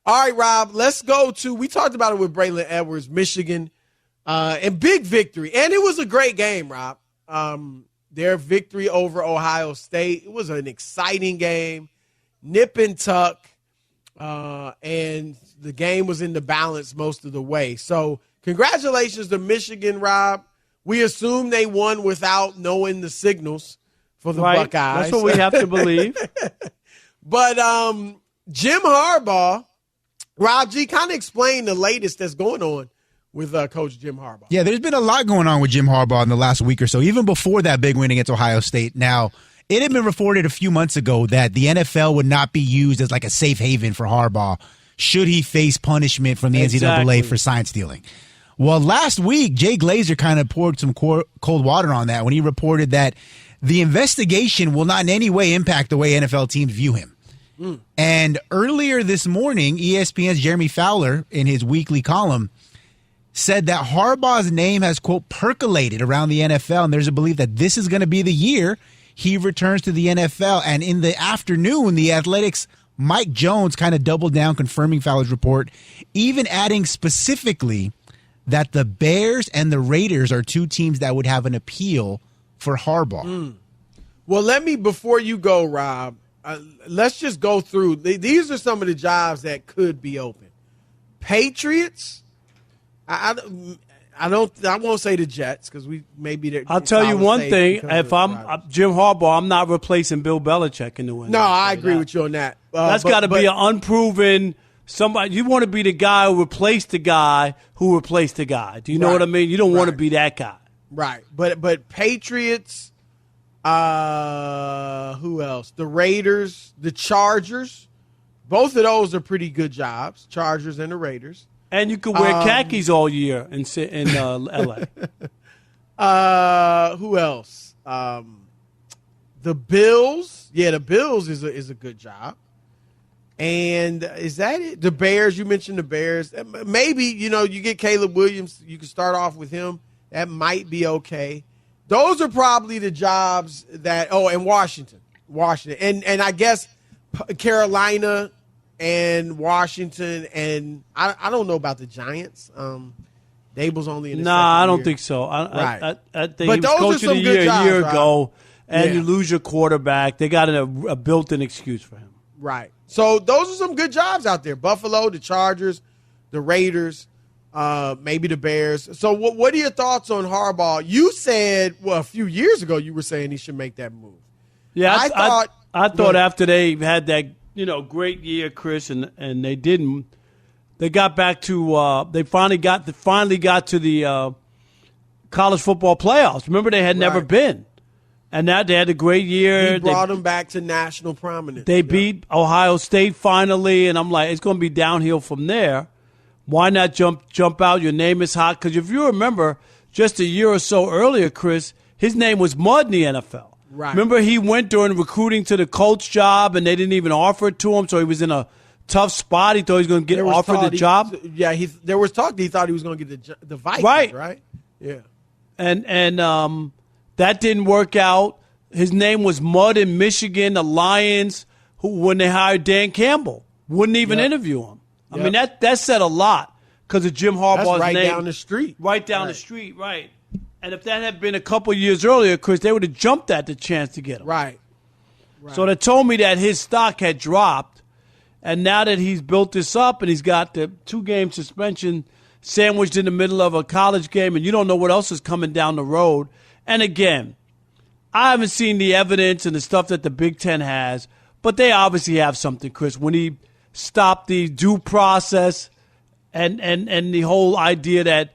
All right, Rob, let's go to, we talked about it with Braylon Edwards, Michigan, and big victory. And it was a great game, Rob. Their victory over Ohio State. It was an exciting game, nip and tuck, and the game was in the balance most of the way. So congratulations to Michigan, Rob. We assume they won without knowing the signals for the Buckeyes. That's what we have to believe. But Jim Harbaugh, Rob G, kind of explain the latest that's going on with Coach Jim Harbaugh. Yeah, there's been a lot going on with Jim Harbaugh in the last week or so, even before that big win against Ohio State. Now, it had been reported a few months ago that the NFL would not be used as like a safe haven for Harbaugh should he face punishment from the NCAA for sign stealing. Well, last week, Jay Glazer kind of poured some cold water on that when he reported that the investigation will not in any way impact the way NFL teams view him. And earlier this morning, ESPN's Jeremy Fowler, in his weekly column, said that Harbaugh's name has, quote, percolated around the NFL, and there's a belief that this is going to be the year he returns to the NFL. And in the afternoon, the Athletics' Mike Jones kind of doubled down, confirming Fowler's report, even adding specifically that the Bears and the Raiders are two teams that would have an appeal for Harbaugh. Well, let me, before you go, Rob, let's just go through. These are some of the jobs that could be open. Patriots. I won't say the Jets because we maybe. I'll tell you one thing: if I'm Jim Harbaugh, I'm not replacing Bill Belichick in New England. No, I agree with you on that. That's got to be an unproven somebody. You want to be the guy who replaced the guy who replaced the guy. Do you know what I mean? You don't want to be that guy, right? But Patriots. Who else? The Raiders, the Chargers. Both of those are pretty good jobs, Chargers and the Raiders. And you could wear khakis all year in L.A. Who else? The Bills. Yeah, the Bills is a good job. And is that it? The Bears, you mentioned the Bears. Maybe, you get Caleb Williams. You can start off with him. That might be okay. Those are probably the jobs that – and Washington. And I guess Carolina and Washington, and I don't know about the Giants. Dable's only in his second year. I don't think so. I think he was coach of the year a year ago, and you lose your quarterback. They got a built-in excuse for him. Right. So those are some good jobs out there. Buffalo, the Chargers, the Raiders, maybe the Bears. So what are your thoughts on Harbaugh? You said, a few years ago you were saying he should make that move. Yeah, I thought after they had that great year, Chris, and they didn't. They got back to they finally got to the college football playoffs. Remember, they had never been, and now they had a great year. He brought them back to national prominence. They beat Ohio State finally, and I'm like, it's going to be downhill from there. Why not jump out? Your name is hot. Because if you remember, just a year or so earlier, Chris, his name was mud in the NFL. Right. Remember, he went during recruiting to the Colts job, and they didn't even offer it to him, so he was in a tough spot. He thought he was going to get offered the job. There was talk that he thought he was going to get the Vikings, right? Yeah. And that didn't work out. His name was mud in Michigan. The Lions, when they hired Dan Campbell, wouldn't even interview him. I mean, that said a lot because of Jim Harbaugh's name. That's right down the street. Right down the street, right. And if that had been a couple years earlier, Chris, they would have jumped at the chance to get him. Right. So they told me that his stock had dropped, and now that he's built this up and he's got the 2-game suspension sandwiched in the middle of a college game, and you don't know what else is coming down the road. And again, I haven't seen the evidence and the stuff that the Big Ten has, but they obviously have something, Chris. When he stopped the due process and the whole idea that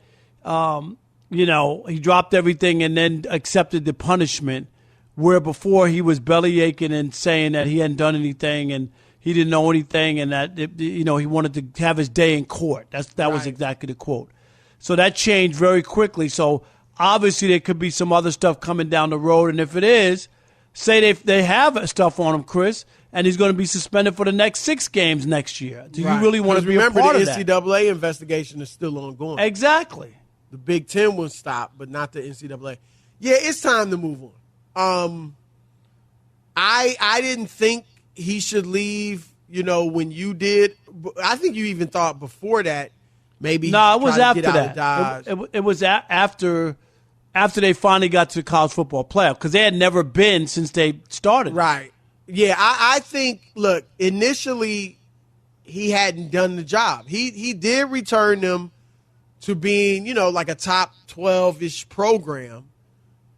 he dropped everything and then accepted the punishment, where before he was belly aching and saying that he hadn't done anything and he didn't know anything and that he wanted to have his day in court. That was exactly the quote. So that changed very quickly. So obviously there could be some other stuff coming down the road, and if it is, say they have stuff on him, Chris, and he's going to be suspended for the next 6 games next year. Do you really want to be a part of that? Remember, the NCAA investigation is still ongoing. Exactly. The Big Ten was stopped, but not the NCAA. Yeah, it's time to move on. I didn't think he should leave, when you did. I think you even thought before that maybe. No, it was after that. Dodge. It was after they finally got to the college football playoff because they had never been since they started. Right. Yeah, I think, look, initially he hadn't done the job. He did return them to being, like a top 12-ish program,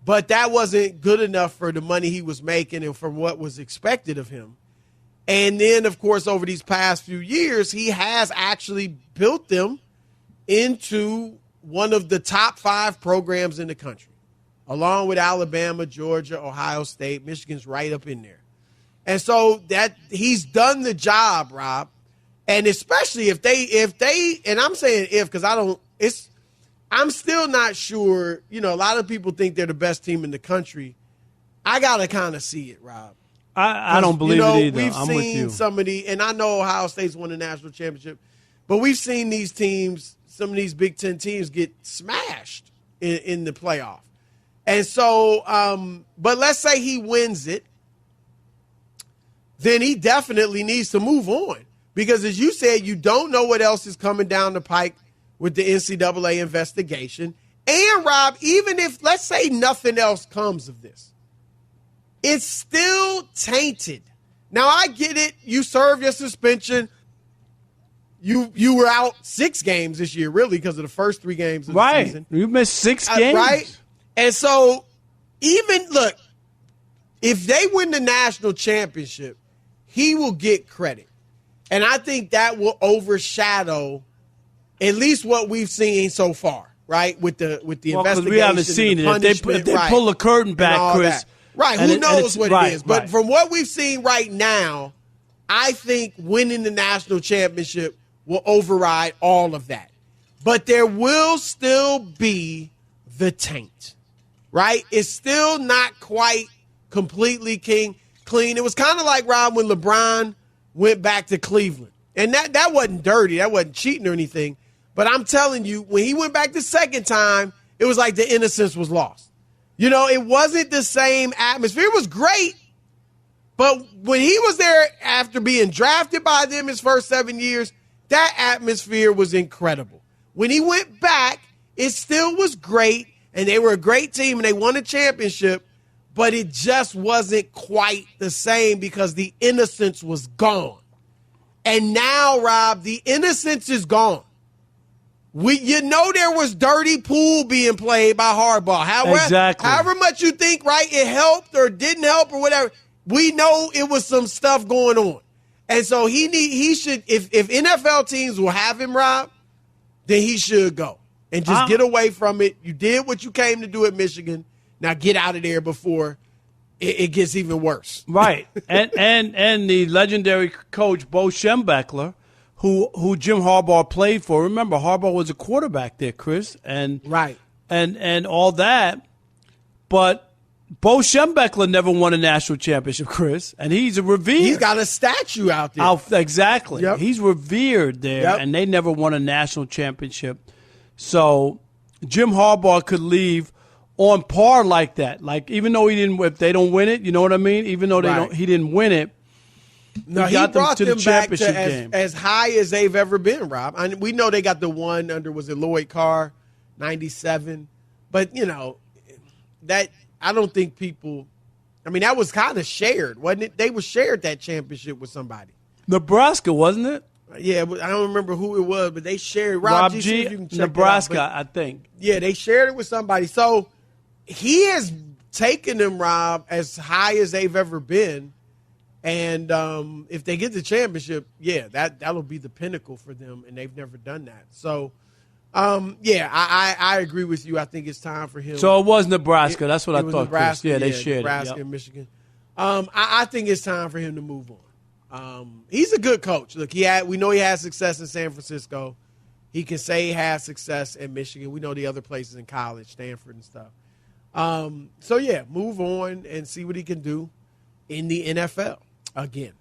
but that wasn't good enough for the money he was making and from what was expected of him. And then, of course, over these past few years, he has actually built them into one of the top 5 programs in the country, along with Alabama, Georgia, Ohio State. Michigan's right up in there. And so that he's done the job, Rob. And especially if they, and I'm saying if, because I'm still not sure. A lot of people think they're the best team in the country. I got to kind of see it, Rob. I don't believe it either. We've I'm seen with you. some of the, and I know Ohio State's won the national championship, but we've seen these teams, some of these Big Ten teams get smashed in the playoff. And so, but let's say he wins it, then he definitely needs to move on. Because as you said, you don't know what else is coming down the pike with the NCAA investigation. And, Rob, even if, let's say, nothing else comes of this, it's still tainted. Now, I get it. You served your suspension. You were out 6 games this year, really, because of the first 3 games of the season. You missed 6 games. Right? And so, look, if they win the national championship, he will get credit. And I think that will overshadow at least what we've seen so far, right? With the investigation. We haven't seen it. If they pull the curtain back, Chris. Right, who knows what it is. But right. From what we've seen right now, I think winning the national championship will override all of that. But there will still be the taint, right? It's still not quite completely clean. It was kind of like, Rob, when LeBron went back to Cleveland. And that wasn't dirty. That wasn't cheating or anything. But I'm telling you, when he went back the second time, it was like the innocence was lost. It wasn't the same atmosphere. It was great. But when he was there after being drafted by them his first 7 years, that atmosphere was incredible. When he went back, it still was great. And they were a great team and they won a championship. But it just wasn't quite the same because the innocence was gone. And now, Rob, the innocence is gone. There was dirty pool being played by Harbaugh. However much you think, right, it helped or didn't help or whatever, we know it was some stuff going on. And so he should, if NFL teams will have him, Rob, then he should go and just get away from it. You did what you came to do at Michigan. Now get out of there before it gets even worse. Right. And the legendary coach, Bo Schembechler, who Jim Harbaugh played for. Remember, Harbaugh was a quarterback there, Chris. And all that. But Bo Schembechler never won a national championship, Chris. And he's revered. He's got a statue out there. Exactly. Yep. He's revered there, and they never won a national championship. So Jim Harbaugh could leave on par like that. Like, even though if they don't win it, you know what I mean? Even though he didn't win it, no, he brought them back to as high as they've ever been, Rob. We know they got the one under, was it Lloyd Carr, 97? But, that I don't think people – that was kind of shared, wasn't it? They were shared that championship with somebody. Nebraska, wasn't it? Yeah, I don't remember who it was, but they shared. Rob G, Nebraska, I think. Yeah, they shared it with somebody. So he has taken them, Rob, as high as they've ever been. And if they get the championship, that'll be the pinnacle for them, and they've never done that. So, I agree with you. I think it's time for him. So it was Nebraska. That's what I thought, Nebraska, Chris. Yeah, they shared Nebraska and Michigan. I think it's time for him to move on. He's a good coach. Look, we know he had success in San Francisco. He can say he had success in Michigan. We know the other places in college, Stanford and stuff. Move on and see what he can do in the NFL again.